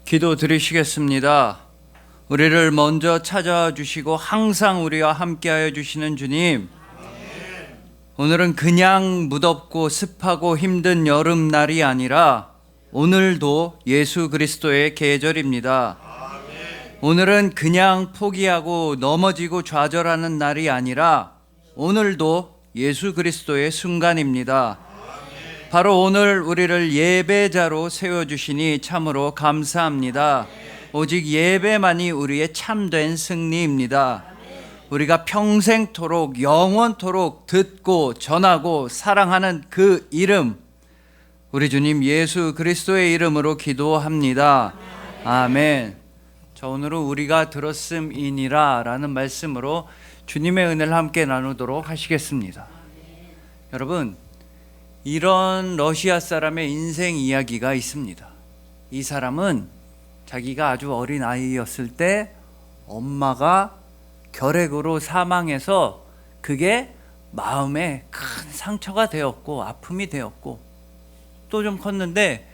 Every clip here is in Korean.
기도 드리시겠습니다. 우리를 먼저 찾아와 주시고 항상 우리와 함께하여 주시는 주님, 오늘은 그냥 무덥고 습하고 힘든 여름날이 아니라 오늘도 예수 그리스도의 계절입니다. 오늘은 그냥 포기하고 넘어지고 좌절하는 날이 아니라 오늘도 예수 그리스도의 순간입니다. 바로 오늘 우리를 예배자로 세워주시니 참으로 감사합니다. 오직 예배만이 우리의 참된 승리입니다. 우리가 평생토록 영원토록 듣고 전하고 사랑하는 그 이름, 우리 주님 예수 그리스도의 이름으로 기도합니다. 아멘. 자, 오늘은 우리가 들었음이니라 라는 말씀으로 주님의 은혜를 함께 나누도록 하시겠습니다. 여러분, 이런 러시아 사람의 인생 이야기가 있습니다. 이 사람은 자기가 아주 어린 아이였을 때 엄마가 결핵으로 사망해서 그게 마음에 큰 상처가 되었고 아픔이 되었고, 또 좀 컸는데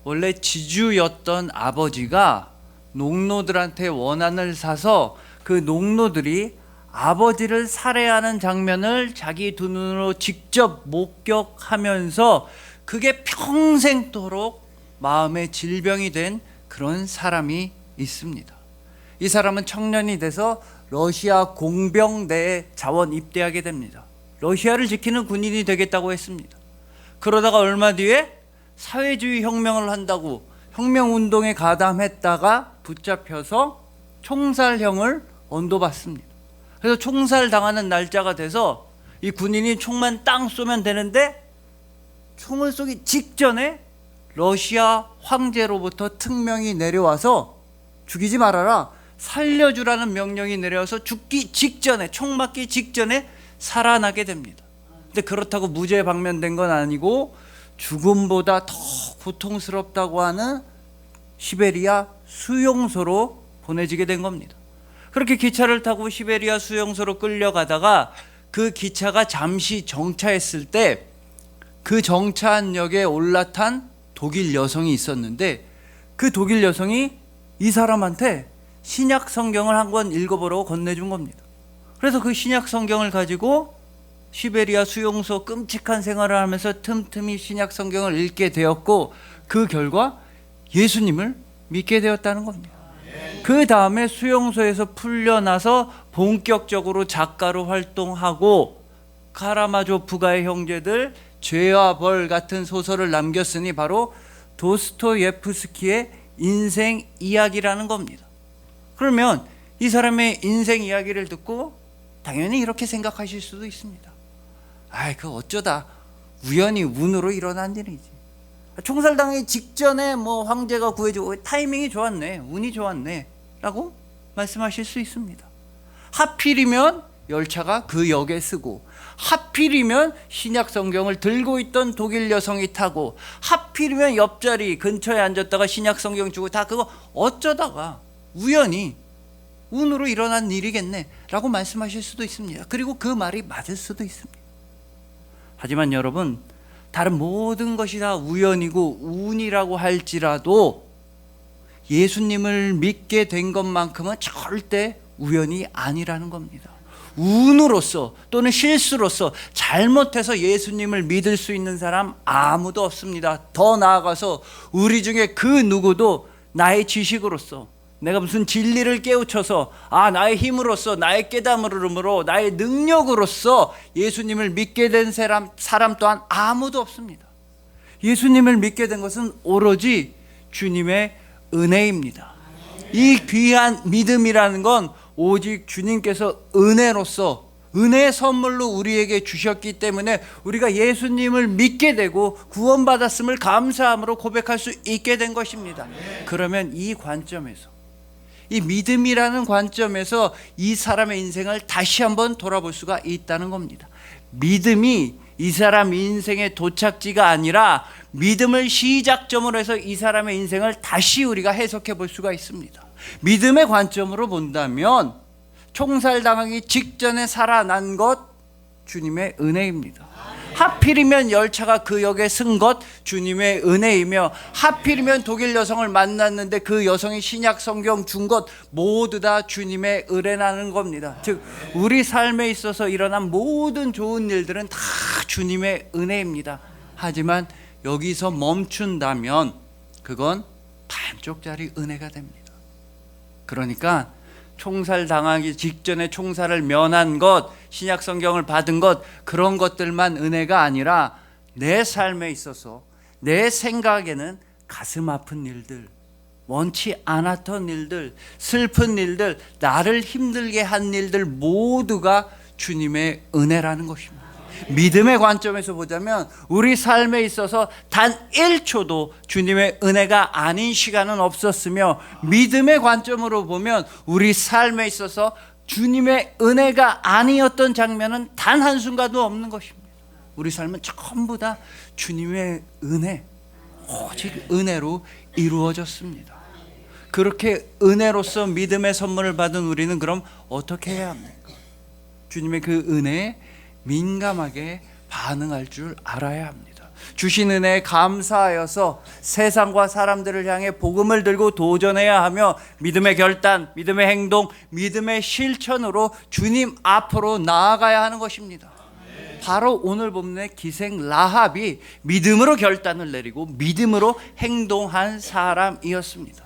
원래 지주였던 아버지가 농노들한테 원한을 사서 그 농노들이 아버지를 살해하는 장면을 자기 두 눈으로 직접 목격하면서 그게 평생토록 마음의 질병이 된 그런 사람이 있습니다. 이 사람은 청년이 돼서 러시아 공병대에 자원 입대하게 됩니다. 러시아를 지키는 군인이 되겠다고 했습니다. 그러다가 얼마 뒤에 사회주의 혁명을 한다고 혁명운동에 가담했다가 붙잡혀서 총살형을 언도받습니다. 그래서 총살당하는 날짜가 돼서 이 군인이 총만 땅 쏘면 되는데 총을 쏘기 직전에 러시아 황제로부터 특명이 내려와서 죽이지 말아라, 살려주라는 명령이 내려와서 죽기 직전에, 총 맞기 직전에 살아나게 됩니다. 근데 그렇다고 무죄 방면된 건 아니고 죽음보다 더 고통스럽다고 하는 시베리아 수용소로 보내지게 된 겁니다. 그렇게 기차를 타고 시베리아 수용소로 끌려가다가 그 기차가 잠시 정차했을 때 그 정차역에 올라탄 독일 여성이 있었는데, 그 독일 여성이 이 사람한테 신약 성경을 한 권 읽어보라고 건네준 겁니다. 그래서 그 신약 성경을 가지고 시베리아 수용소 끔찍한 생활을 하면서 틈틈이 신약 성경을 읽게 되었고, 그 결과 예수님을 믿게 되었다는 겁니다. 그 다음에 수용소에서 풀려나서 본격적으로 작가로 활동하고 카라마조프가의 형제들, 죄와 벌 같은 소설을 남겼으니 바로 도스토예프스키의 인생 이야기라는 겁니다. 그러면 이 사람의 인생 이야기를 듣고 당연히 이렇게 생각하실 수도 있습니다. 그 어쩌다 우연히 운으로 일어난 일이지. 총살당하기 직전에 황제가 구해주고 타이밍이 좋았네, 운이 좋았네 라고 말씀하실 수 있습니다. 하필이면 열차가 그 역에 쓰고, 하필이면 신약 성경을 들고 있던 독일 여성이 타고, 하필이면 옆자리 근처에 앉았다가 신약 성경 주고, 다 그거 어쩌다가 우연히 운으로 일어난 일이겠네 라고 말씀하실 수도 있습니다. 그리고 그 말이 맞을 수도 있습니다. 하지만 여러분, 다른 모든 것이 다 우연이고 운이라고 할지라도 예수님을 믿게 된 것만큼은 절대 우연이 아니라는 겁니다. 운으로서 또는 실수로서 잘못해서 예수님을 믿을 수 있는 사람 아무도 없습니다. 더 나아가서 우리 중에 그 누구도 나의 지식으로서, 내가 무슨 진리를 깨우쳐서 나의 힘으로써, 나의 깨달음으로, 나의 능력으로서 예수님을 믿게 된 사람 또한 아무도 없습니다. 예수님을 믿게 된 것은 오로지 주님의 은혜입니다. 이 귀한 믿음이라는 건 오직 주님께서 은혜로서, 은혜의 선물로 우리에게 주셨기 때문에 우리가 예수님을 믿게 되고 구원받았음을 감사함으로 고백할 수 있게 된 것입니다. 그러면 이 관점에서, 이 믿음이라는 관점에서 이 사람의 인생을 다시 한번 돌아볼 수가 있다는 겁니다. 믿음이 이 사람 인생의 도착지가 아니라 믿음을 시작점으로 해서 이 사람의 인생을 다시 우리가 해석해 볼 수가 있습니다. 믿음의 관점으로 본다면 총살당하기 직전에 살아난 것 주님의 은혜입니다. 하필이면 열차가 그 역에 쓴 것 주님의 은혜이며, 하필이면 독일 여성을 만났는데 그 여성이 신약 성경 준 것 모두 다 주님의 은혜라는 겁니다. 즉 우리 삶에 있어서 일어난 모든 좋은 일들은 다 주님의 은혜입니다. 하지만 여기서 멈춘다면 그건 반쪽짜리 은혜가 됩니다. 그러니까 총살 당하기 직전에 총살을 면한 것, 신약 성경을 받은 것, 그런 것들만 은혜가 아니라 내 삶에 있어서 내 생각에는 가슴 아픈 일들, 원치 않았던 일들, 슬픈 일들, 나를 힘들게 한 일들 모두가 주님의 은혜라는 것입니다. 믿음의 관점에서 보자면 우리 삶에 있어서 단 1초도 주님의 은혜가 아닌 시간은 없었으며, 믿음의 관점으로 보면 우리 삶에 있어서 주님의 은혜가 아니었던 장면은 단 한순간도 없는 것입니다. 우리 삶은 전부 다 주님의 은혜, 오직 은혜로 이루어졌습니다. 그렇게 은혜로서 믿음의 선물을 받은 우리는 그럼 어떻게 해야 합니까? 주님의 그 은혜에 민감하게 반응할 줄 알아야 합니다. 주신 은혜에 감사하여서 세상과 사람들을 향해 복음을 들고 도전해야 하며, 믿음의 결단, 믿음의 행동, 믿음의 실천으로 주님 앞으로 나아가야 하는 것입니다. 바로 오늘 본문의 기생 라합이 믿음으로 결단을 내리고 믿음으로 행동한 사람이었습니다.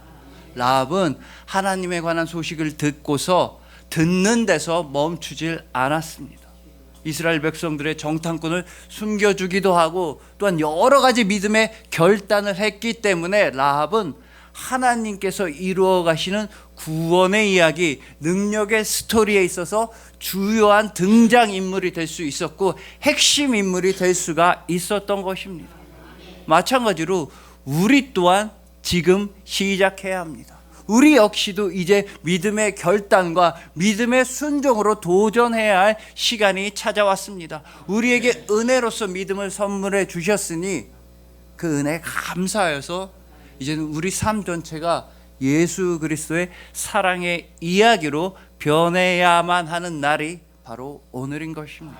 라합은 하나님에 관한 소식을 듣고서 듣는 데서 멈추질 않았습니다. 이스라엘 백성들의 정탐꾼을 숨겨주기도 하고 또한 여러 가지 믿음의 결단을 했기 때문에 라합은 하나님께서 이루어 가시는 구원의 이야기, 능력의 스토리에 있어서 주요한 등장인물이 될 수 있었고 핵심 인물이 될 수가 있었던 것입니다. 마찬가지로 우리 또한 지금 시작해야 합니다. 우리 역시도 이제 믿음의 결단과 믿음의 순종으로 도전해야 할 시간이 찾아왔습니다. 우리에게 은혜로서 믿음을 선물해 주셨으니 그 은혜에 감사하여서 이제는 우리 삶 전체가 예수 그리스도의 사랑의 이야기로 변해야만 하는 날이 바로 오늘인 것입니다.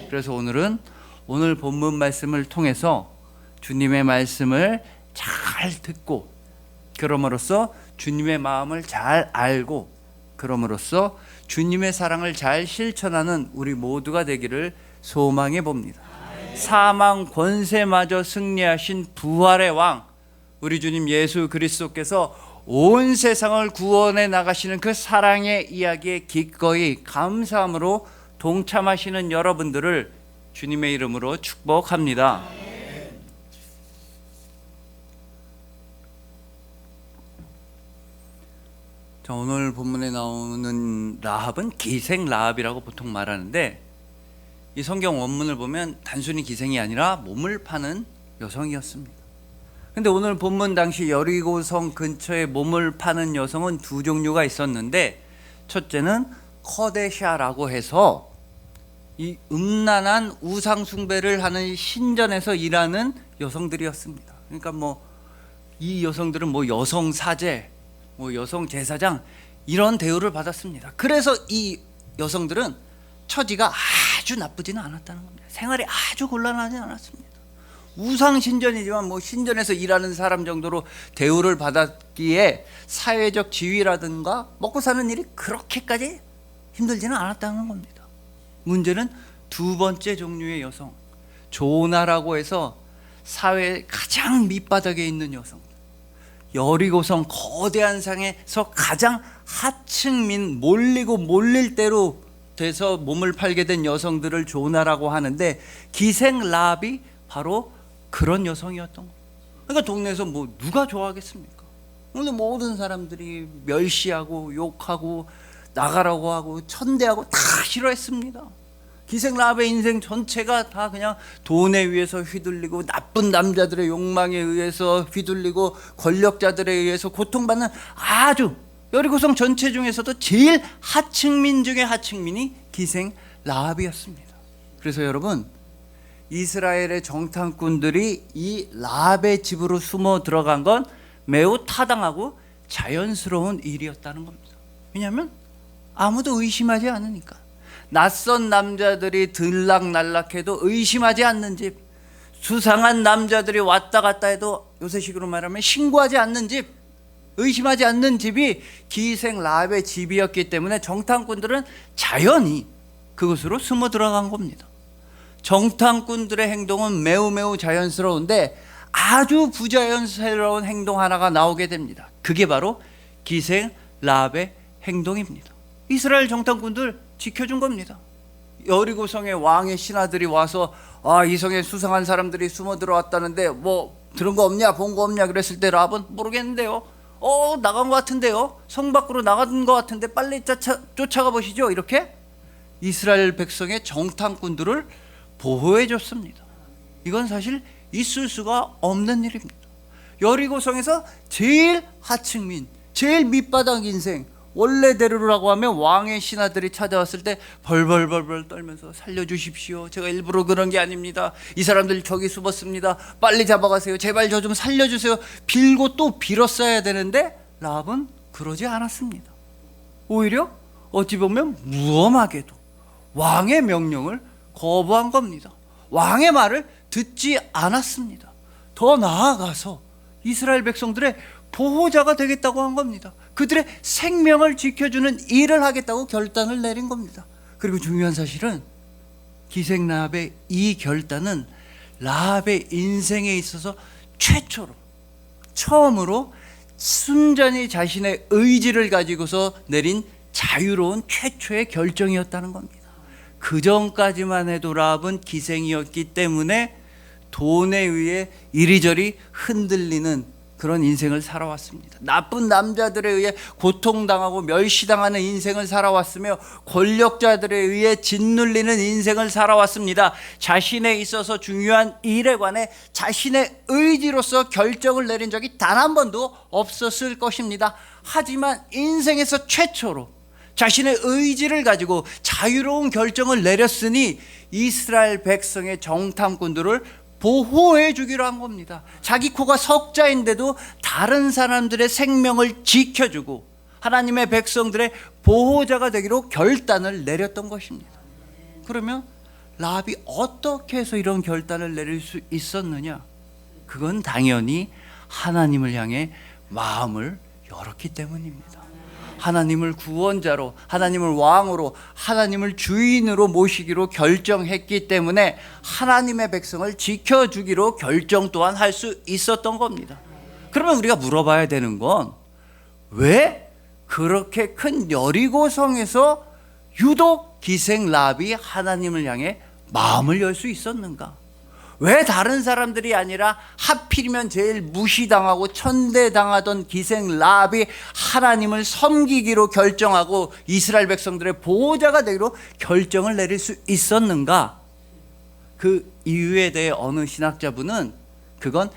그래서 오늘은 오늘 본문 말씀을 통해서 주님의 말씀을 잘 듣고, 그럼으로써 주님의 마음을 잘 알고, 그럼으로써 주님의 사랑을 잘 실천하는 우리 모두가 되기를 소망해 봅니다. 사망 권세마저 승리하신 부활의 왕, 우리 주님 예수 그리스도께서 온 세상을 구원해 나가시는 그 사랑의 이야기에 기꺼이 감사함으로 동참하시는 여러분들을 주님의 이름으로 축복합니다. 자, 오늘 본문에 나오는 라합은 기생 라합이라고 보통 말하는데, 이 성경 원문을 보면 단순히 기생이 아니라 몸을 파는 여성이었습니다. 근데 오늘 본문 당시 여리고성 근처에 몸을 파는 여성은 두 종류가 있었는데, 첫째는 커데샤라고 해서 이 음란한 우상 숭배를 하는 신전에서 일하는 여성들이었습니다. 그러니까 이 여성들은 여성 사제, 여성 제사장, 이런 대우를 받았습니다. 그래서 이 여성들은 처지가 아주 나쁘지는 않았다는 겁니다. 생활이 아주 곤란하지 않았습니다. 우상 신전이지만 신전에서 일하는 사람 정도로 대우를 받았기에 사회적 지위라든가 먹고 사는 일이 그렇게까지 힘들지는 않았다는 겁니다. 문제는 두 번째 종류의 여성, 조나라고 해서 사회의 가장 밑바닥에 있는 여성, 여리고성 거대한 상에서 가장 하층민, 몰리고 몰릴 대로 돼서 몸을 팔게 된 여성들을 조나라고 하는데, 기생 라합이 바로 그런 여성이었던 거예요. 그러니까 동네에서 누가 좋아하겠습니까? 오늘 모든 사람들이 멸시하고 욕하고 나가라고 하고 천대하고 다 싫어했습니다. 기생 라합의 인생 전체가 다 그냥 돈에 의해서 휘둘리고, 나쁜 남자들의 욕망에 의해서 휘둘리고, 권력자들에 의해서 고통받는 아주 여리고성 전체 중에서도 제일 하층민 중에 하층민이 기생 라합이었습니다. 그래서 여러분, 이스라엘의 정탐꾼들이 이 라합의 집으로 숨어 들어간 건 매우 타당하고 자연스러운 일이었다는 겁니다. 왜냐하면 아무도 의심하지 않으니까, 낯선 남자들이 들락날락해도 의심하지 않는 집, 수상한 남자들이 왔다 갔다 해도 요새식으로 말하면 신고하지 않는 집, 의심하지 않는 집이 기생 라합의 집이었기 때문에 정탐꾼들은 자연히 그곳으로 숨어 들어간 겁니다. 정탐꾼들의 행동은 매우 자연스러운데 아주 부자연스러운 행동 하나가 나오게 됩니다. 그게 바로 기생 라합의 행동입니다. 이스라엘 정탐꾼들 지켜준 겁니다. 여리고성의 왕의 신하들이 와서 이 성에 수상한 사람들이 숨어 들어왔다는데 뭐 들은 거 없냐 본 거 없냐 그랬을 때 라합은 모르겠는데요, 나간 것 같은데요, 성 밖으로 나간 것 같은데 빨리 쫓아가 보시죠. 이렇게 이스라엘 백성의 정탐꾼들을 보호해 줬습니다. 이건 사실 있을 수가 없는 일입니다. 여리고성에서 제일 하층민, 제일 밑바닥 인생, 원래대로라고 하면 왕의 신하들이 찾아왔을 때 벌벌 떨면서 살려주십시오, 제가 일부러 그런 게 아닙니다, 이 사람들 저기 숨었습니다, 빨리 잡아가세요, 제발 저 좀 살려주세요 빌고 또 빌었어야 되는데 라합은 그러지 않았습니다. 오히려 어찌 보면 무엄하게도 왕의 명령을 거부한 겁니다. 왕의 말을 듣지 않았습니다. 더 나아가서 이스라엘 백성들의 보호자가 되겠다고 한 겁니다. 그들의 생명을 지켜주는 일을 하겠다고 결단을 내린 겁니다. 그리고 중요한 사실은 기생 라합의 이 결단은 라합의 인생에 있어서 처음으로 순전히 자신의 의지를 가지고서 내린 자유로운 최초의 결정이었다는 겁니다. 그 전까지만 해도 라합은 기생이었기 때문에 돈에 의해 이리저리 흔들리는 그런 인생을 살아왔습니다. 나쁜 남자들에 의해 고통당하고 멸시당하는 인생을 살아왔으며 권력자들에 의해 짓눌리는 인생을 살아왔습니다. 자신에 있어서 중요한 일에 관해 자신의 의지로서 결정을 내린 적이 단 한 번도 없었을 것입니다. 하지만 인생에서 최초로 자신의 의지를 가지고 자유로운 결정을 내렸으니 이스라엘 백성의 정탐꾼들을 보호해 주기로 한 겁니다. 자기 코가 석자인데도 다른 사람들의 생명을 지켜주고 하나님의 백성들의 보호자가 되기로 결단을 내렸던 것입니다. 그러면 라합이 어떻게 해서 이런 결단을 내릴 수 있었느냐? 그건 당연히 하나님을 향해 마음을 열었기 때문입니다. 하나님을 구원자로, 하나님을 왕으로, 하나님을 주인으로 모시기로 결정했기 때문에 하나님의 백성을 지켜주기로 결정 또한 할 수 있었던 겁니다. 그러면 우리가 물어봐야 되는 건 왜 그렇게 큰 여리고성에서 유독 기생 라합이 하나님을 향해 마음을 열 수 있었는가? 왜 다른 사람들이 아니라 하필이면 제일 무시당하고 천대당하던 기생 라합이 하나님을 섬기기로 결정하고 이스라엘 백성들의 보호자가 되기로 결정을 내릴 수 있었는가? 그 이유에 대해 어느 신학자분은 그건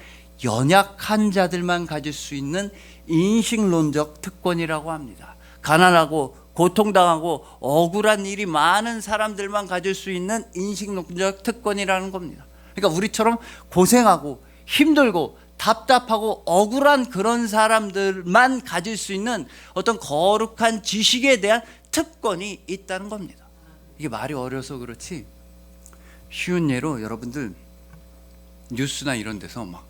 연약한 자들만 가질 수 있는 인식론적 특권이라고 합니다. 가난하고 고통당하고 억울한 일이 많은 사람들만 가질 수 있는 인식론적 특권이라는 겁니다. 그러니까 우리처럼 고생하고 힘들고 답답하고 억울한 그런 사람들만 가질 수 있는 어떤 거룩한 지식에 대한 특권이 있다는 겁니다. 이게 말이 어려서 그렇지 쉬운 예로 여러분들 뉴스나 이런 데서 막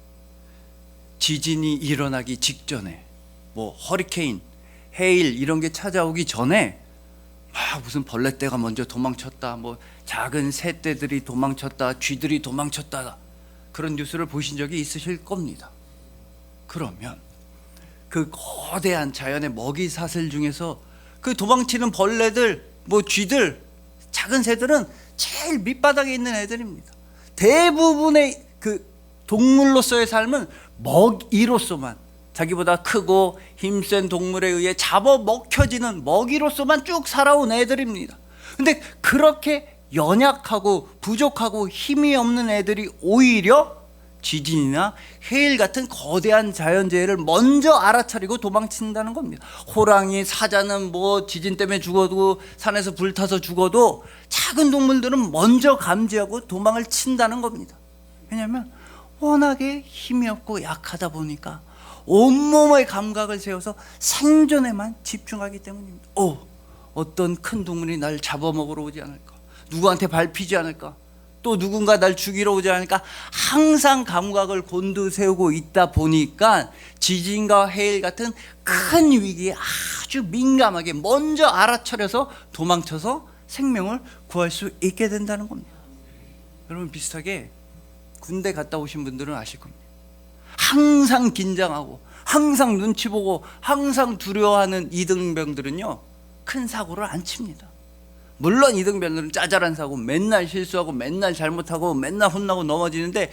지진이 일어나기 직전에 뭐 허리케인, 헤일 이런 게 찾아오기 전에 무슨 벌레떼가 먼저 도망쳤다, 뭐 작은 새떼들이 도망쳤다, 쥐들이 도망쳤다, 그런 뉴스를 보신 적이 있으실 겁니다. 그러면 그 거대한 자연의 먹이 사슬 중에서 그 도망치는 벌레들, 뭐 쥐들, 작은 새들은 제일 밑바닥에 있는 애들입니다. 대부분의 그 동물로서의 삶은 먹이로서만, 자기보다 크고 힘센 동물에 의해 잡아먹혀지는 먹이로서만 쭉 살아온 애들입니다. 근데 그렇게 연약하고 부족하고 힘이 없는 애들이 오히려 지진이나 해일 같은 거대한 자연재해를 먼저 알아차리고 도망친다는 겁니다. 호랑이, 사자는 뭐 지진 때문에 죽어도, 산에서 불타서 죽어도 작은 동물들은 먼저 감지하고 도망을 친다는 겁니다. 왜냐하면 워낙에 힘이 없고 약하다 보니까 온몸의 감각을 세워서 생존에만 집중하기 때문입니다. 어떤 큰 동물이 날 잡아먹으러 오지 않을까, 누구한테 밟히지 않을까, 또 누군가 날 죽이러 오지 않을까, 항상 감각을 곤두세우고 있다 보니까 지진과 해일 같은 큰 위기에 아주 민감하게 먼저 알아차려서 도망쳐서 생명을 구할 수 있게 된다는 겁니다. 여러분, 비슷하게 군대 갔다 오신 분들은 아실 겁니다. 항상 긴장하고 항상 눈치 보고 항상 두려워하는 이등병들은요, 큰 사고를 안 칩니다. 물론 이등병들은 짜잘한 사고, 맨날 실수하고 맨날 잘못하고 맨날 혼나고 넘어지는데,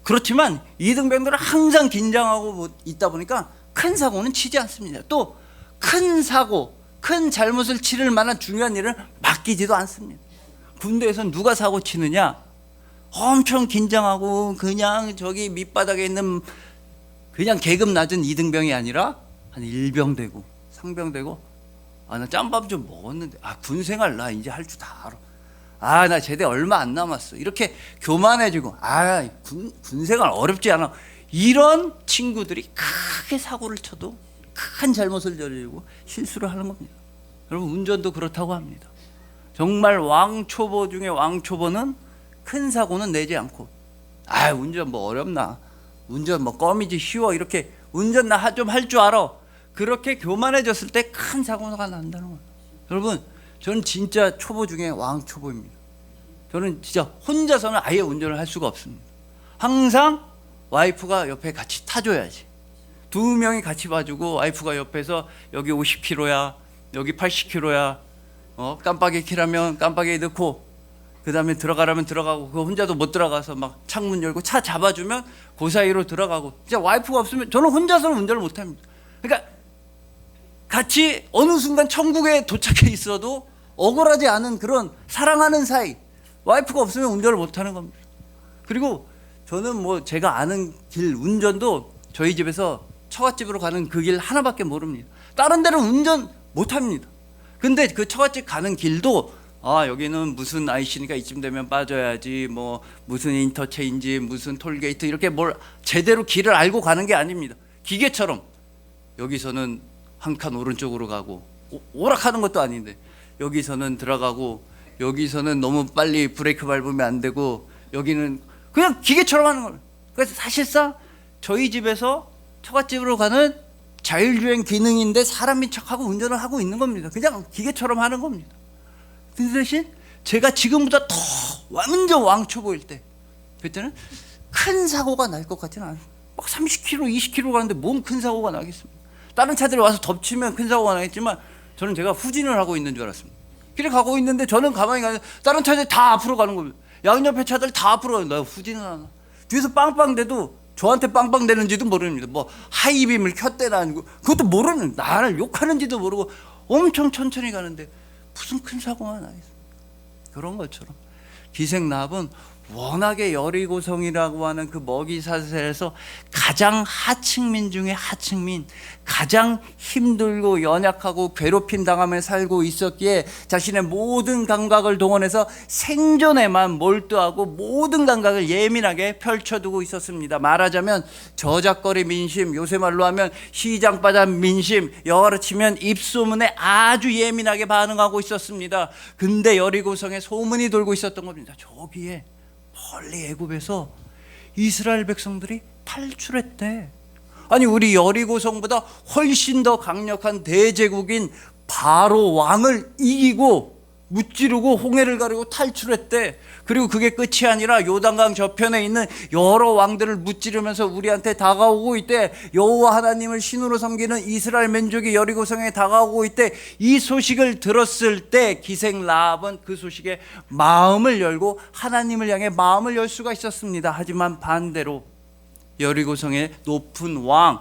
그렇지만 이등병들은 항상 긴장하고 있다 보니까 큰 사고는 치지 않습니다. 또 큰 사고, 큰 잘못을 치를 만한 중요한 일을 맡기지도 않습니다. 군대에서는 누가 사고 치느냐? 엄청 긴장하고 그냥 저기 밑바닥에 있는 그냥 계급 낮은 이등병이 아니라 한 일병되고 상병되고, 나 짬밥 좀 먹었는데, 군생활 나 이제 할 줄 다 알아, 나 제대 얼마 안 남았어, 이렇게 교만해지고, 군생활 어렵지 않아, 이런 친구들이 크게 사고를 쳐도 큰 잘못을 저지르고 실수를 하는 겁니다. 여러분, 운전도 그렇다고 합니다. 정말 왕초보 중에 왕초보는 큰 사고는 내지 않고, 운전 뭐 어렵나, 운전 뭐 껌이지 쉬워, 이렇게 운전 나 좀 할 줄 알아, 그렇게 교만해졌을 때 큰 사고가 난다는 거예요. 여러분, 저는 진짜 초보 중에 왕초보입니다. 저는 진짜 혼자서는 아예 운전을 할 수가 없습니다. 항상 와이프가 옆에 같이 타줘야지. 두 명이 같이 봐주고, 와이프가 옆에서 여기 50km야, 여기 80km야, 깜빡이 켜라면 깜빡이 넣고, 그 다음에 들어가라면 들어가고, 그 혼자도 못 들어가서 막 창문 열고 차 잡아주면 그 사이로 들어가고, 진짜 와이프가 없으면 저는 혼자서는 운전을 못합니다. 그러니까 같이 어느 순간 천국에 도착해 있어도 억울하지 않은 그런 사랑하는 사이, 와이프가 없으면 운전을 못하는 겁니다. 그리고 저는 뭐 제가 아는 길 운전도 저희 집에서 처갓집으로 가는 그 길 하나밖에 모릅니다. 다른 데는 운전 못합니다. 근데 그 처갓집 가는 길도 여기는 무슨 IC니까 이쯤 되면 빠져야지, 뭐 무슨 인터체인지, 무슨 톨게이트, 이렇게 뭘 제대로 길을 알고 가는 게 아닙니다. 기계처럼 여기서는 한 칸 오른쪽으로 가고, 오락하는 것도 아닌데 여기서는 들어가고, 여기서는 너무 빨리 브레이크 밟으면 안 되고, 여기는 그냥 기계처럼 하는 거예요. 그래서 사실상 저희 집에서 처갓집으로 가는 자율주행 기능인데 사람인 척하고 운전을 하고 있는 겁니다. 그냥 기계처럼 하는 겁니다. 그 대신 제가 지금보다 더 완전 왕초보일 때, 그때는 큰 사고가 날 것 같지는 않아요. 막 30km, 20km 가는데 뭔 큰 사고가 나겠습니까? 다른 차들이 와서 덮치면 큰 사고가 나겠지만, 저는 제가 후진을 하고 있는 줄 알았습니다. 길에 가고 있는데 저는 가만히 가는데 다른 차들이 다 앞으로 가는 겁니다. 양옆에 차들 다 앞으로 가는 거예요. 후진을 하나. 뒤에서 빵빵대도 저한테 빵빵대는지도 모릅니다. 뭐 하이빔을 켰대나 아니고 그것도 모르는, 나를 욕하는지도 모르고 엄청 천천히 가는데 무슨 큰 사고가 나겠습니까? 그런 것처럼 기생나합은 워낙에 여리고성이라고 하는 그 먹이사슬에서 가장 하층민 중에 하층민, 가장 힘들고 연약하고 괴롭힘 당하며 살고 있었기에 자신의 모든 감각을 동원해서 생존에만 몰두하고 모든 감각을 예민하게 펼쳐두고 있었습니다. 말하자면 저작거리 민심, 요새 말로 하면 시장바닥 민심, 영어로 치면 입소문에 아주 예민하게 반응하고 있었습니다. 근데 여리고성에 소문이 돌고 있었던 겁니다. 저기에 멀리 애굽에서 이스라엘 백성들이 탈출했대. 아니, 우리 여리고성보다 훨씬 더 강력한 대제국인 바로 왕을 이기고 무찌르고 홍해를 가르고 탈출했대. 그리고 그게 끝이 아니라 요단강 저편에 있는 여러 왕들을 무찌르면서 우리한테 다가오고 있대. 여호와 하나님을 신으로 섬기는 이스라엘 민족이 여리고성에 다가오고 있대. 이 소식을 들었을 때 기생라합은 그 소식에 마음을 열고 하나님을 향해 마음을 열 수가 있었습니다. 하지만 반대로 여리고성의 높은 왕,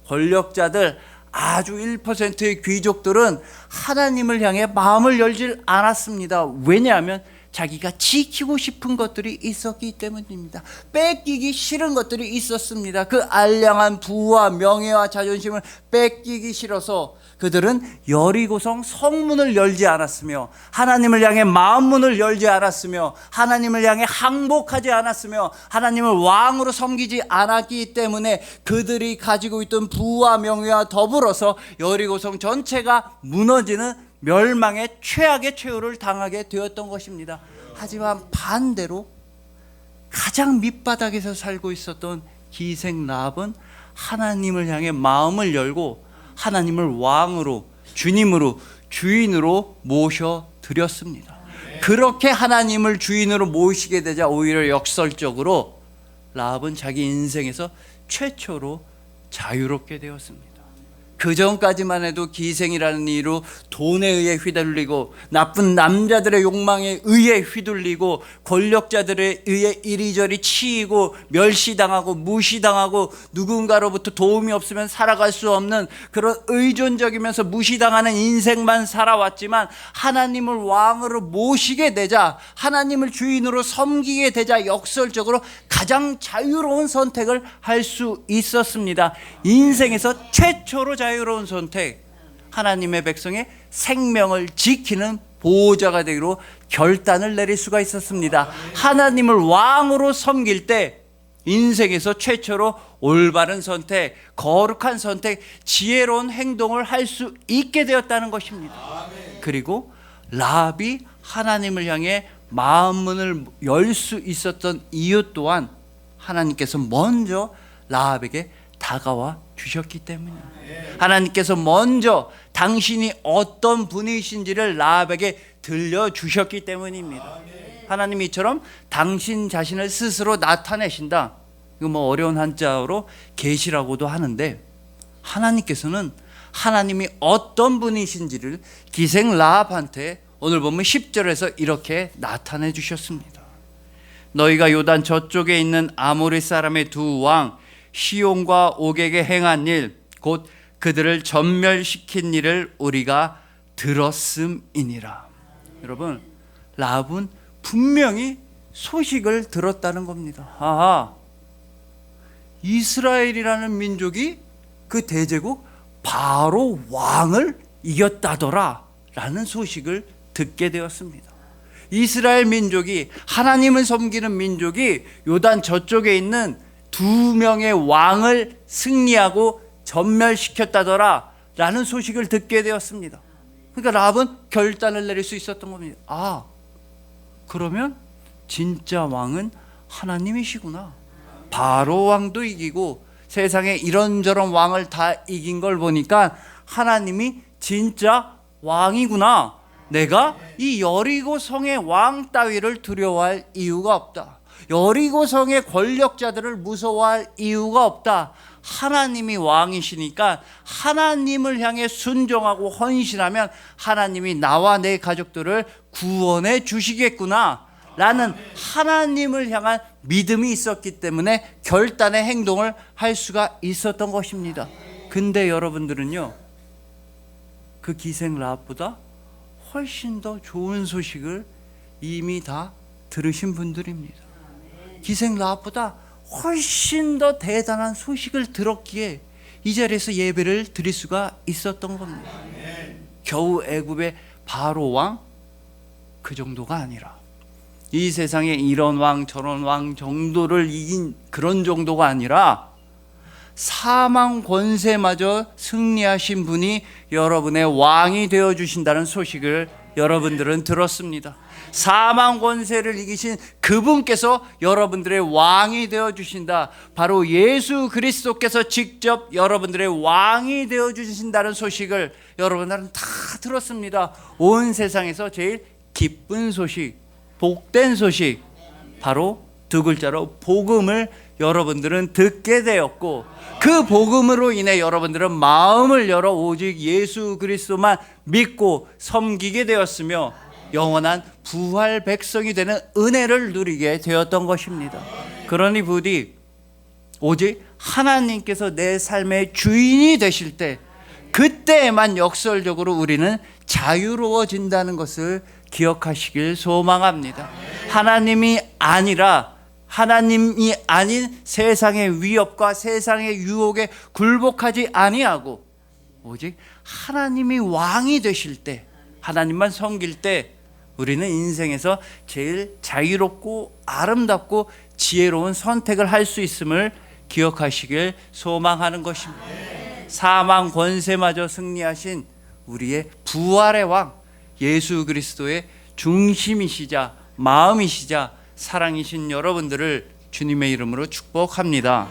권력자들, 아주 1%의 귀족들은 하나님을 향해 마음을 열질 않았습니다. 왜냐하면 자기가 지키고 싶은 것들이 있었기 때문입니다. 뺏기기 싫은 것들이 있었습니다. 그 알량한 부와 명예와 자존심을 뺏기기 싫어서 그들은 여리고성 성문을 열지 않았으며, 하나님을 향해 마음문을 열지 않았으며, 하나님을 향해 항복하지 않았으며, 하나님을 왕으로 섬기지 않았기 때문에 그들이 가지고 있던 부와 명예와 더불어서 여리고성 전체가 무너지는 멸망의 최악의 최후를 당하게 되었던 것입니다. 하지만 반대로 가장 밑바닥에서 살고 있었던 기생 라합은 하나님을 향해 마음을 열고 하나님을 왕으로, 주님으로, 주인으로 모셔드렸습니다. 그렇게 하나님을 주인으로 모시게 되자 오히려 역설적으로 라합은 자기 인생에서 최초로 자유롭게 되었습니다. 그 전까지만 해도 기생이라는 이유로 돈에 의해 휘둘리고 나쁜 남자들의 욕망에 의해 휘둘리고 권력자들에 의해 이리저리 치이고 멸시당하고 무시당하고 누군가로부터 도움이 없으면 살아갈 수 없는 그런 의존적이면서 무시당하는 인생만 살아왔지만 하나님을 왕으로 모시게 되자, 하나님을 주인으로 섬기게 되자 역설적으로 가장 자유로운 선택을 할 수 있었습니다. 인생에서 최초로 자유로운 선택, 하나님의 백성의 생명을 지키는 보호자가 되기로 결단을 내릴 수가 있었습니다. 하나님을 왕으로 섬길 때 인생에서 최초로 올바른 선택, 거룩한 선택, 지혜로운 행동을 할 수 있게 되었다는 것입니다. 그리고 라합이 하나님을 향해 마음문을 열 수 있었던 이유 또한 하나님께서 먼저 라합에게 다가와 주셨기 때문입니다. 하나님께서 먼저 당신이 어떤 분이신지를 라합에게 들려주셨기 때문입니다. 하나님이 이처럼 당신 자신을 스스로 나타내신다. 이거 뭐 어려운 한자어로 계시라고도 하는데, 하나님께서는 하나님이 어떤 분이신지를 기생 라합한테 오늘 보면 10절에서 이렇게 나타내 주셨습니다. 너희가 요단 저쪽에 있는 아모리 사람의 두 왕 시온과 옥에게 행한 일, 곧 그들을 전멸시킨 일을 우리가 들었음이니라. 여러분, 라합은 분명히 소식을 들었다는 겁니다. 아하, 이스라엘이라는 민족이 그 대제국 바로 왕을 이겼다더라 라는 소식을 듣게 되었습니다. 이스라엘 민족이, 하나님을 섬기는 민족이 요단 저쪽에 있는 두 명의 왕을 승리하고 전멸시켰다더라 라는 소식을 듣게 되었습니다. 그러니까 라합은 결단을 내릴 수 있었던 겁니다. 아, 그러면 진짜 왕은 하나님이시구나. 바로 왕도 이기고 세상에 이런저런 왕을 다 이긴 걸 보니까 하나님이 진짜 왕이구나. 내가 이 여리고 성의 왕 따위를 두려워할 이유가 없다. 여리고 성의 권력자들을 무서워할 이유가 없다. 하나님이 왕이시니까 하나님을 향해 순종하고 헌신하면 하나님이 나와 내 가족들을 구원해 주시겠구나 라는 하나님을 향한 믿음이 있었기 때문에 결단의 행동을 할 수가 있었던 것입니다. 근데 여러분들은요, 그 기생 라합보다 훨씬 더 좋은 소식을 이미 다 들으신 분들입니다. 기생 라합보다 훨씬 더 대단한 소식을 들었기에 이 자리에서 예배를 드릴 수가 있었던 겁니다. 겨우 애굽의 바로 왕 그 정도가 아니라, 이 세상에 이런 왕 저런 왕 정도를 이긴 그런 정도가 아니라 사망 권세마저 승리하신 분이 여러분의 왕이 되어주신다는 소식을 여러분들은 들었습니다. 사망 권세를 이기신 그분께서 여러분들의 왕이 되어주신다. 바로 예수 그리스도께서 직접 여러분들의 왕이 되어주신다는 소식을 여러분들은 다 들었습니다. 온 세상에서 제일 기쁜 소식, 복된 소식, 바로 두 글자로 복음을 여러분들은 듣게 되었고, 그 복음으로 인해 여러분들은 마음을 열어 오직 예수 그리스도만 믿고 섬기게 되었으며 영원한 부활 백성이 되는 은혜를 누리게 되었던 것입니다. 그러니 부디 오직 하나님께서 내 삶의 주인이 되실 때, 그때에만 역설적으로 우리는 자유로워진다는 것을 기억하시길 소망합니다. 하나님이 아닌 세상의 위협과 세상의 유혹에 굴복하지 아니하고 오직 하나님이 왕이 되실 때, 하나님만 섬길 때 우리는 인생에서 제일 자유롭고 아름답고 지혜로운 선택을 할 수 있음을 기억하시길 소망하는 것입니다. 사망 권세마저 승리하신 우리의 부활의 왕 예수 그리스도의 중심이시자 마음이시자 사랑이신 여러분들을 주님의 이름으로 축복합니다.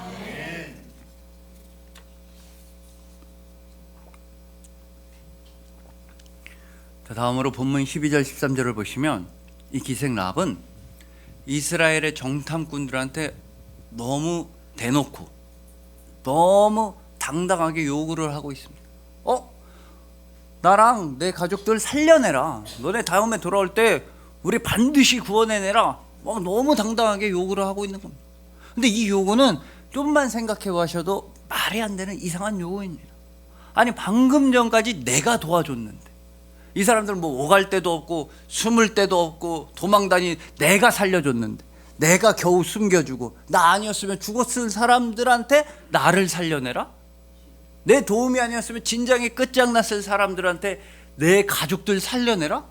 다음으로 본문 12절 13절을 보시면 이 기생 라합은 이스라엘의 정탐꾼들한테 너무 대놓고 너무 당당하게 요구를 하고 있습니다. 나랑 내 가족들 살려내라. 너네 다음에 돌아올 때 우리 반드시 구원해내라. 너무 당당하게 요구를 하고 있는 겁니다. 근데 이 요구는 좀만 생각해 보셔도 말이 안 되는 이상한 요구입니다. 아니 방금 전까지 내가 도와줬는데 이 사람들은 뭐 오갈 데도 없고 숨을 데도 없고 도망다니 내가 살려줬는데 내가 겨우 숨겨주고 나 아니었으면 죽었을 사람들한테 나를 살려내라? 내 도움이 아니었으면 진작에 끝장났을 사람들한테 내 가족들 살려내라?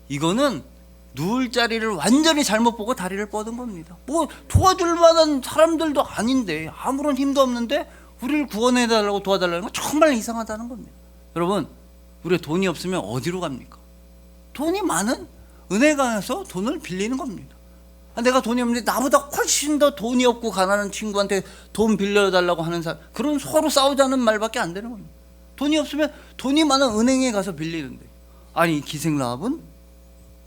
이거는 누울 자리를 완전히 잘못 보고 다리를 뻗은 겁니다. 뭐 도와줄 만한 사람들도 아닌데 아무런 힘도 없는데 우리를 구원해달라고 도와달라는 건 정말 이상하다는 겁니다. 여러분 우리가 돈이 없으면 어디로 갑니까? 돈이 많은 은행가에서 돈을 빌리는 겁니다. 내가 돈이 없는데 나보다 훨씬 더 돈이 없고 가난한 친구한테 돈 빌려달라고 하는 사람, 그런 서로 싸우자는 말밖에 안 되는 겁니다. 돈이 없으면 돈이 많은 은행에 가서 빌리는데, 아니 기생 라합은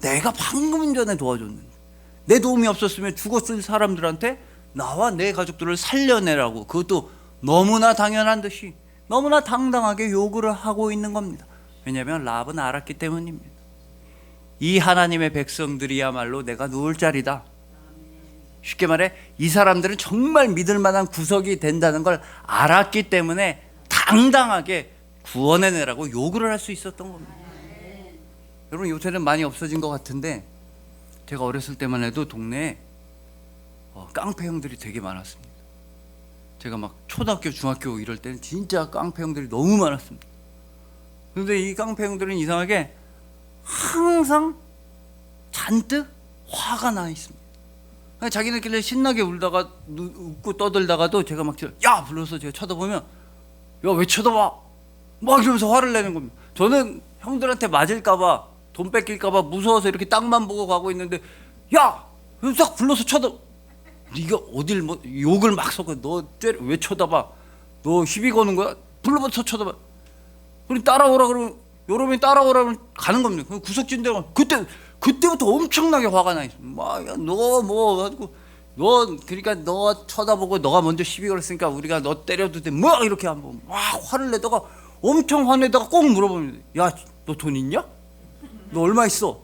내가 방금 전에 도와줬는데 내 도움이 없었으면 죽었을 사람들한테 나와 내 가족들을 살려내라고, 그것도 너무나 당연한 듯이 너무나 당당하게 요구를 하고 있는 겁니다. 왜냐하면 라합은 알았기 때문입니다. 이 하나님의 백성들이야말로 내가 누울 자리다. 쉽게 말해 이 사람들은 정말 믿을 만한 구석이 된다는 걸 알았기 때문에 당당하게 구원해내라고 요구를 할 수 있었던 겁니다. 여러분 요새는 많이 없어진 것 같은데 제가 어렸을 때만 해도 동네에 깡패 형들이 되게 많았습니다. 제가 막 초등학교 중학교 이럴 때는 진짜 깡패 형들이 너무 많았습니다. 그런데 이 깡패 형들은 이상하게 항상 잔뜩 화가 나 있습니다. 자기네끼리 신나게 울다가 웃고 떠들다가도 제가 막 야! 불러서 제가 쳐다보면 야 왜 쳐다봐? 막 이러면서 화를 내는 겁니다. 저는 형들한테 맞을까봐 돈 뺏길까봐 무서워서 이렇게 땅만 보고 가고 있는데 야! 딱 불러서 쳐다, 네가 어딜 뭐 욕을 막 섞어. 너 왜 쳐다봐? 너 시비 거는 거야? 불러서 쳐다봐. 그럼 따라오라 그러면 여러분이 따라오라 그러면 가는 겁니다. 구석진대가 그때부터 엄청나게 화가 나 있어. 너 뭐 가지고 너 그러니까 너 쳐다보고 너가 먼저 시비 걸었으니까 우리가 너 때려도 돼. 뭐 이렇게 한번 막 화를 내다가 엄청 화내다가 꼭 물어봅니다. 야, 너 돈 있냐? 너 얼마 있어?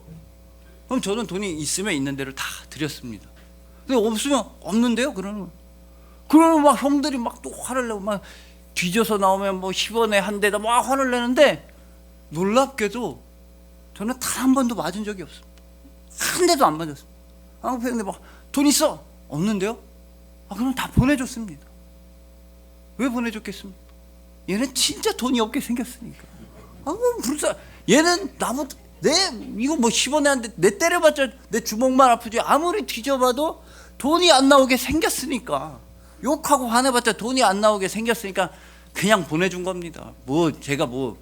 그럼 저는 돈이 있으면 있는 대로 다 드렸습니다. 근데 없으면 없는데요. 그러면 막 형들이 막 또 화를 내고 막 뒤져서 나오면 뭐 10원에 한 대다 막 화를 내는데 놀랍게도 저는 단 한 번도 맞은 적이 없습니다. 한 대도 안 맞았습니다. 한국 형들 막 돈 있어? 없는데요? 그럼 다 보내줬습니다. 왜 보내줬겠습니까? 얘는 진짜 돈이 없게 생겼으니까. 불쌍. 얘는 나보다 이거 뭐 10원에 한 대 내 때려봤자 내 주먹만 아프지 아무리 뒤져봐도 돈이 안 나오게 생겼으니까, 욕하고 화내봤자 돈이 안 나오게 생겼으니까 그냥 보내준 겁니다. 뭐 제가 뭐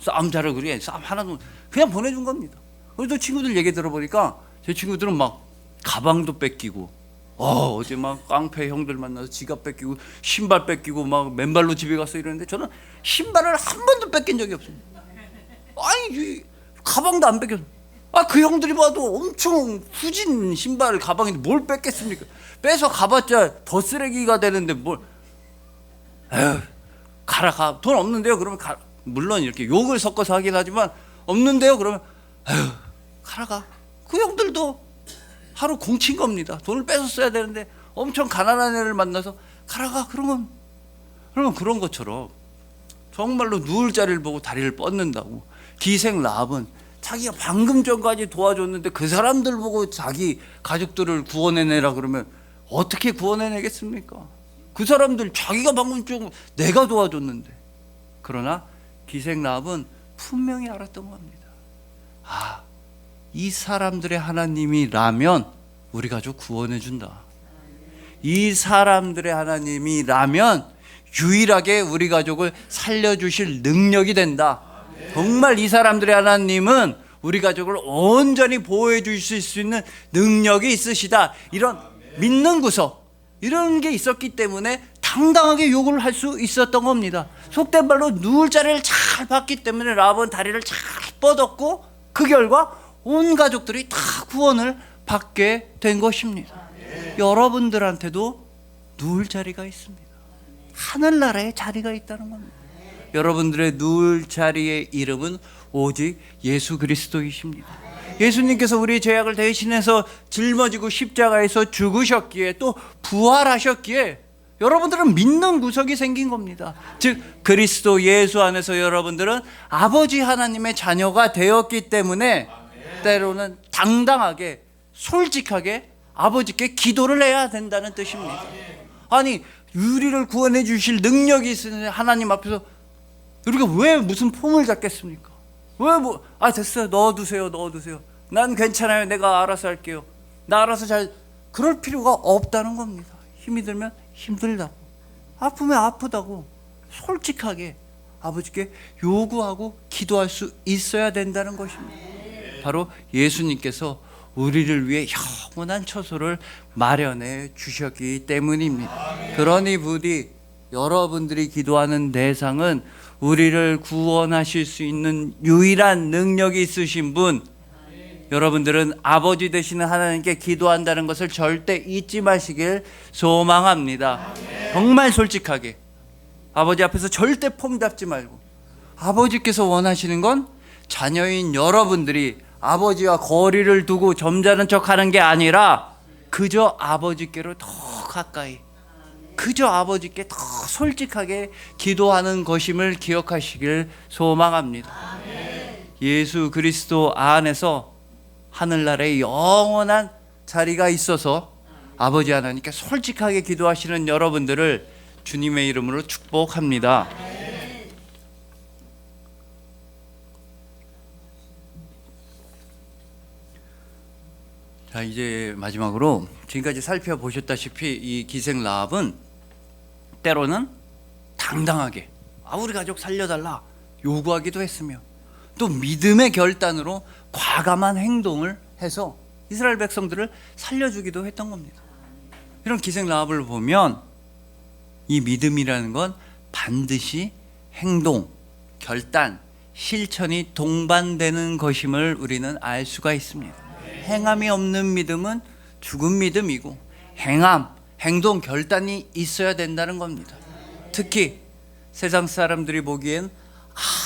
싸움 잘하고 그래 싸움 하나도 그냥 보내준 겁니다. 그래도 친구들 얘기 들어보니까 제 친구들은 막 가방도 뺏기고 어제 막 깡패 형들 만나서 지갑 뺏기고 신발 뺏기고 막 맨발로 집에 가서 이러는데 저는 신발을 한 번도 뺏긴 적이 없습니다. 아니 가방도 안 뺏겼어. 그 형들이 봐도 엄청 후진 신발 가방인데 뭘 뺏겠습니까? 빼서 가봤자 더 쓰레기가 되는데 뭘. 에휴, 가라. 돈 없는데요? 그러면 물론 이렇게 욕을 섞어서 하긴 하지만 없는데요? 그러면 에휴, 가라. 그 형들도 하루 공친 겁니다. 돈을 뺏어 써야 되는데 엄청 가난한 애를 만나서 가라. 그러면 그런 것처럼 정말로 누울 자리를 보고 다리를 뻗는다고. 기생 라합은 자기가 방금 전까지 도와줬는데 그 사람들 보고 자기 가족들을 구원해내라 그러면 어떻게 구원해내겠습니까? 그 사람들 자기가 방금 전 내가 도와줬는데. 그러나 기생 라합은 분명히 알았던 겁니다. 이 사람들의 하나님이라면 우리 가족 구원해준다. 이 사람들의 하나님이라면 유일하게 우리 가족을 살려주실 능력이 된다. 정말 이 사람들의 하나님은 우리 가족을 온전히 보호해 주실 수 있는 능력이 있으시다. 이런 믿는 구석, 이런 게 있었기 때문에 당당하게 요구를 할 수 있었던 겁니다. 속된 말로 누울 자리를 잘 봤기 때문에 라합은 다리를 잘 뻗었고 그 결과 온 가족들이 다 구원을 받게 된 것입니다. 여러분들한테도 누울 자리가 있습니다. 하늘나라에 자리가 있다는 겁니다. 여러분들의 누울 자리의 이름은 오직 예수 그리스도이십니다. 예수님께서 우리 죄악을 대신해서 짊어지고 십자가에서 죽으셨기에 또 부활하셨기에 여러분들은 믿는 구석이 생긴 겁니다. 즉 그리스도 예수 안에서 여러분들은 아버지 하나님의 자녀가 되었기 때문에 때로는 당당하게 솔직하게 아버지께 기도를 해야 된다는 뜻입니다. 아니 우리를 구원해 주실 능력이 있으니 하나님 앞에서 우리가 왜 무슨 폼을 잡겠습니까? 왜 됐어요, 넣어두세요. 난 괜찮아요, 내가 알아서 할게요, 나 알아서 잘. 그럴 필요가 없다는 겁니다. 힘이 들면 힘들다고, 아프면 아프다고 솔직하게 아버지께 요구하고 기도할 수 있어야 된다는 것입니다. 바로 예수님께서 우리를 위해 영원한 처소를 마련해 주셨기 때문입니다. 그러니 부디 여러분들이 기도하는 대상은 우리를 구원하실 수 있는 유일한 능력이 있으신 분, 여러분들은 아버지 되시는 하나님께 기도한다는 것을 절대 잊지 마시길 소망합니다. 정말 솔직하게 아버지 앞에서 절대 폼 잡지 말고, 아버지께서 원하시는 건 자녀인 여러분들이 아버지와 거리를 두고 점잖은 척하는 게 아니라 그저 아버지께로 더 가까이, 그저 아버지께 더 솔직하게 기도하는 것임을 기억하시길 소망합니다. 예수 그리스도 안에서 하늘나라에 영원한 자리가 있어서 아버지 하나님께 솔직하게 기도하시는 여러분들을 주님의 이름으로 축복합니다. 자, 이제 마지막으로 지금까지 살펴보셨다시피 이 기생 라합은 때로는 당당하게 우리 가족 살려달라 요구하기도 했으며, 또 믿음의 결단으로 과감한 행동을 해서 이스라엘 백성들을 살려주기도 했던 겁니다. 이런 기생 라합을 보면 이 믿음이라는 건 반드시 행동, 결단, 실천이 동반되는 것임을 우리는 알 수가 있습니다. 행함이 없는 믿음은 죽은 믿음이고, 행동, 결단이 있어야 된다는 겁니다. 특히 세상 사람들이 보기엔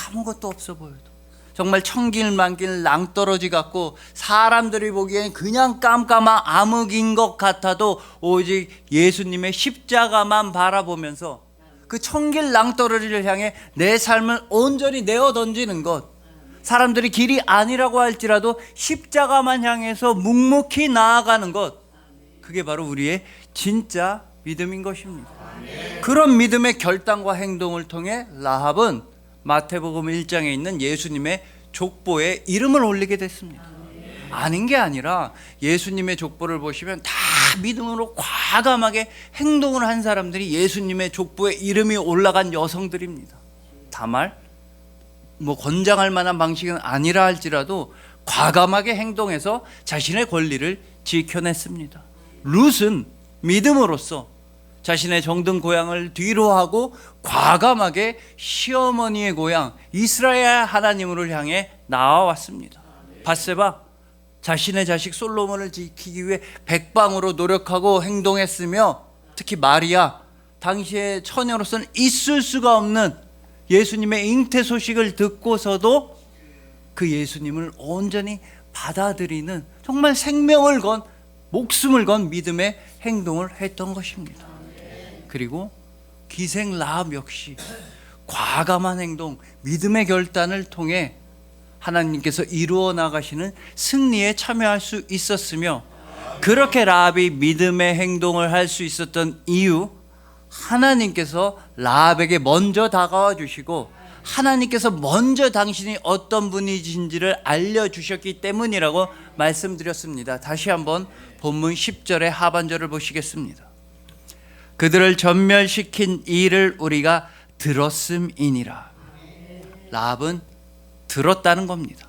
아무것도 없어 보여도 정말 천길만길 낭떠러지 같고, 사람들이 보기엔 그냥 깜깜한 암흑인 것 같아도 오직 예수님의 십자가만 바라보면서 그 천길 낭떠러지를 향해 내 삶을 온전히 내어 던지는 것, 사람들이 길이 아니라고 할지라도 십자가만 향해서 묵묵히 나아가는 것, 그게 바로 우리의 진짜 믿음인 것입니다. 그런 믿음의 결단과 행동을 통해 라합은 마태복음 1장에 있는 예수님의 족보에 이름을 올리게 됐습니다. 아닌 게 아니라 예수님의 족보를 보시면 다 믿음으로 과감하게 행동을 한 사람들이 예수님의 족보에 이름이 올라간 여성들입니다. 다만 권장할 만한 방식은 아니라 할지라도 과감하게 행동해서 자신의 권리를 지켜냈습니다. 룻은 믿음으로써 자신의 정든 고향을 뒤로하고 과감하게 시어머니의 고향 이스라엘 하나님으로 향해 나아왔습니다. 밧세바 자신의 자식 솔로몬을 지키기 위해 백방으로 노력하고 행동했으며, 특히 마리아 당시의 처녀로서는 있을 수가 없는 예수님의 잉태 소식을 듣고서도 그 예수님을 온전히 받아들이는 정말 생명을 건, 목숨을 건 믿음의 행동을 했던 것입니다. 그리고 기생 라합 역시 과감한 행동, 믿음의 결단을 통해 하나님께서 이루어 나가시는 승리에 참여할 수 있었으며, 그렇게 라합이 믿음의 행동을 할 수 있었던 이유, 하나님께서 라합에게 먼저 다가와 주시고 하나님께서 먼저 당신이 어떤 분이신지를 알려주셨기 때문이라고 말씀드렸습니다. 다시 한번 본문 10절의 하반절을 보시겠습니다. 그들을 전멸시킨 일을 우리가 들었음이니라. 라합은 들었다는 겁니다.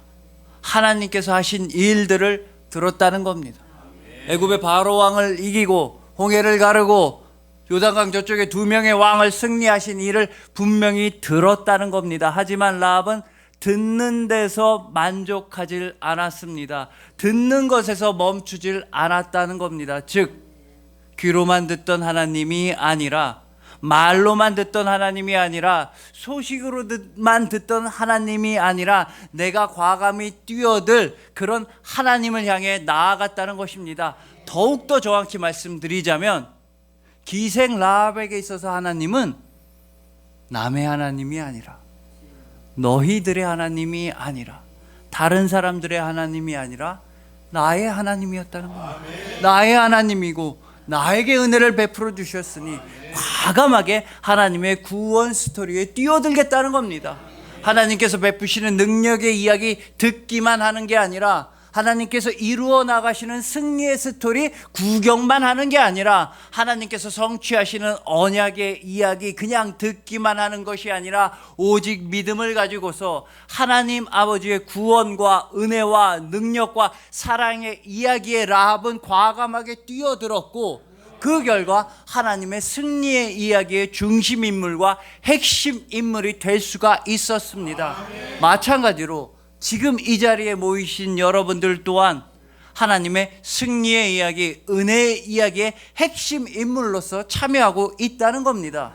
하나님께서 하신 일들을 들었다는 겁니다. 애굽의 바로 왕을 이기고 홍해를 가르고 요단강 저쪽에 2명의 왕을 승리하신 일을 분명히 들었다는 겁니다. 하지만 라합은 듣는 데서 만족하질 않았습니다. 듣는 것에서 멈추질 않았다는 겁니다. 즉 귀로만 듣던 하나님이 아니라, 말로만 듣던 하나님이 아니라, 소식으로만 듣던 하나님이 아니라 내가 과감히 뛰어들 그런 하나님을 향해 나아갔다는 것입니다. 더욱더 정확히 말씀드리자면 기생 라합에게 있어서 하나님은 남의 하나님이 아니라, 너희들의 하나님이 아니라, 다른 사람들의 하나님이 아니라 나의 하나님이었다는 겁니다. 나의 하나님이고 나에게 은혜를 베풀어 주셨으니 과감하게 하나님의 구원 스토리에 뛰어들겠다는 겁니다. 하나님께서 베푸시는 능력의 이야기 듣기만 하는 게 아니라, 하나님께서 이루어 나가시는 승리의 스토리 구경만 하는 게 아니라, 하나님께서 성취하시는 언약의 이야기 그냥 듣기만 하는 것이 아니라 오직 믿음을 가지고서 하나님 아버지의 구원과 은혜와 능력과 사랑의 이야기에 라합은 과감하게 뛰어들었고, 그 결과 하나님의 승리의 이야기의 중심 인물과 핵심 인물이 될 수가 있었습니다. 마찬가지로 지금 이 자리에 모이신 여러분들 또한 하나님의 승리의 이야기, 은혜의 이야기의 핵심 인물로서 참여하고 있다는 겁니다.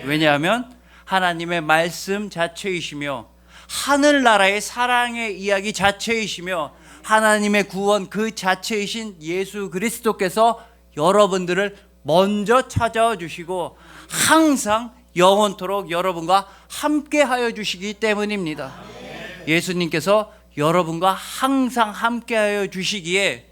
왜냐하면 하나님의 말씀 자체이시며 하늘나라의 사랑의 이야기 자체이시며 하나님의 구원 그 자체이신 예수 그리스도께서 여러분들을 먼저 찾아와 주시고 항상 영원토록 여러분과 함께 하여 주시기 때문입니다. 예수님께서 여러분과 항상 함께하여 주시기에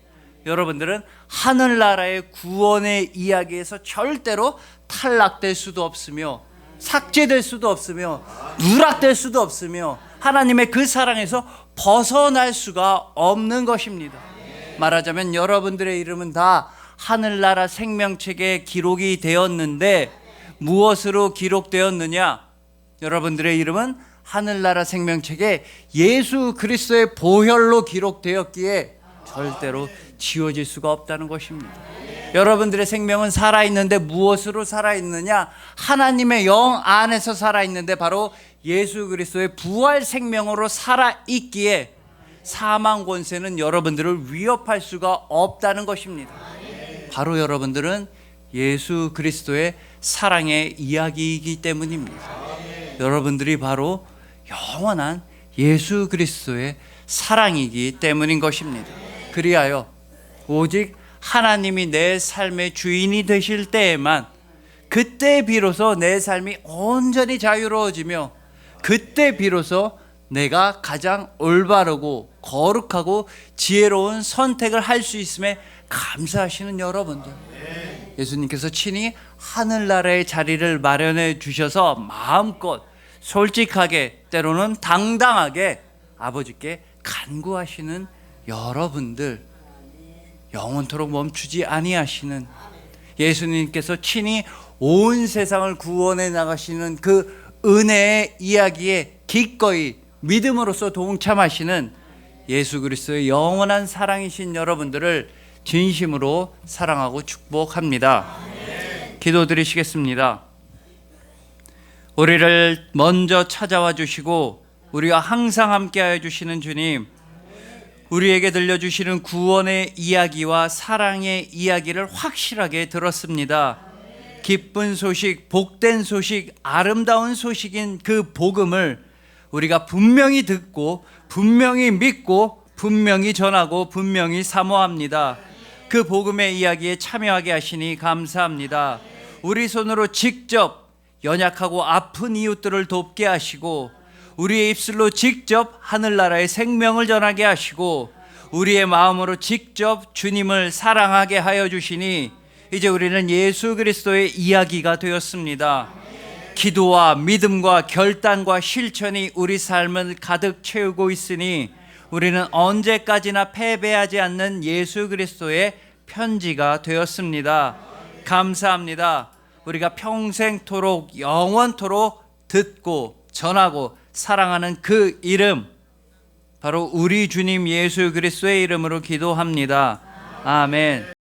여러분들은 하늘나라의 구원의 이야기에서 절대로 탈락될 수도 없으며 삭제될 수도 없으며 누락될 수도 없으며 하나님의 그 사랑에서 벗어날 수가 없는 것입니다. 말하자면 여러분들의 이름은 다 하늘나라 생명책에 기록이 되었는데 무엇으로 기록되었느냐? 여러분들의 이름은 하늘나라 생명책에 예수 그리스도의 보혈로 기록되었기에 절대로 지워질 수가 없다는 것입니다. 여러분들의 생명은 살아있는데 무엇으로 살아있느냐? 하나님의 영 안에서 살아있는데 바로 예수 그리스도의 부활 생명으로 살아있기에 사망 권세는 여러분들을 위협할 수가 없다는 것입니다. 바로 여러분들은 예수 그리스도의 사랑의 이야기이기 때문입니다. 여러분들이 바로 영원한 예수 그리스도의 사랑이기 때문인 것입니다. 그리하여 오직 하나님이 내 삶의 주인이 되실 때에만, 그때 비로소 내 삶이 온전히 자유로워지며 그때 비로소 내가 가장 올바르고 거룩하고 지혜로운 선택을 할 수 있음에 감사하시는 여러분들, 예수님께서 친히 하늘나라의 자리를 마련해 주셔서 마음껏 솔직하게 때로는 당당하게 아버지께 간구하시는 여러분들, 영원토록 멈추지 아니하시는 예수님께서 친히 온 세상을 구원해 나가시는 그 은혜의 이야기에 기꺼이 믿음으로써 동참하시는 예수 그리스도의 영원한 사랑이신 여러분들을 진심으로 사랑하고 축복합니다. 기도드리시겠습니다. 우리를 먼저 찾아와 주시고 우리와 항상 함께하여 주시는 주님, 우리에게 들려주시는 구원의 이야기와 사랑의 이야기를 확실하게 들었습니다. 기쁜 소식, 복된 소식, 아름다운 소식인 그 복음을 우리가 분명히 듣고 분명히 믿고 분명히 전하고 분명히 사모합니다. 그 복음의 이야기에 참여하게 하시니 감사합니다. 우리 손으로 직접 연약하고 아픈 이웃들을 돕게 하시고 우리의 입술로 직접 하늘나라의 생명을 전하게 하시고 우리의 마음으로 직접 주님을 사랑하게 하여 주시니 이제 우리는 예수 그리스도의 이야기가 되었습니다. 기도와 믿음과 결단과 실천이 우리 삶을 가득 채우고 있으니 우리는 언제까지나 패배하지 않는 예수 그리스도의 편지가 되었습니다. 감사합니다. 우리가 평생토록 영원토록 듣고 전하고 사랑하는 그 이름 바로 우리 주님 예수 그리스도의 이름으로 기도합니다. 아멘.